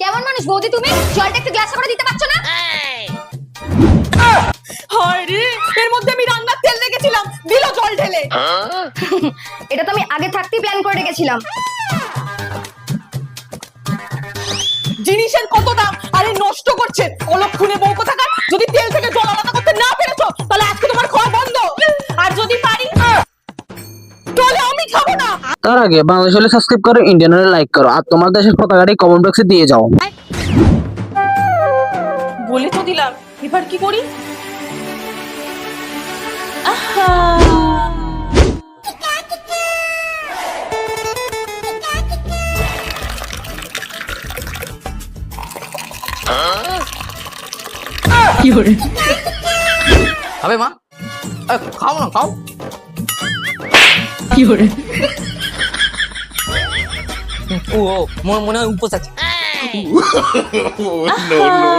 কেমন মানুষ বৌদি তুমি? জলটা একটু গ্লাসে করে দিতে পারছো না? হায় রে, এর মধ্যে আমি রান্নার তেল রেখেছিলাম, দিল জল ঢেলে। এটা তো আমি আগে থাকতেই প্ল্যান করে রেখেছিলাম। জিনিসের কত দাম, আরে নষ্ট করছে অলক্ষণে বউ কোথাকার। যদি তেল থেকে জল আলাদা করতে না পেরেছো তাহলে আজকে তোমার খাওয়া বন্ধ। আর যদি পারি তাহলে আমি খাবো না। তার আগে বাংলাদেশ হলে সাবস্ক্রাইব করো, ইন্ডিয়ান হলে লাইক করো, আর তোমার দেশের পতাকাটি কমেন্ট বক্সে দিয়ে যাও। বলে তো দিলাম, এবার কি করি? আহা, কি করে? হবে মা, খাও না খাও। কি করে? ও মনে হয় উপোস আছে। আহা,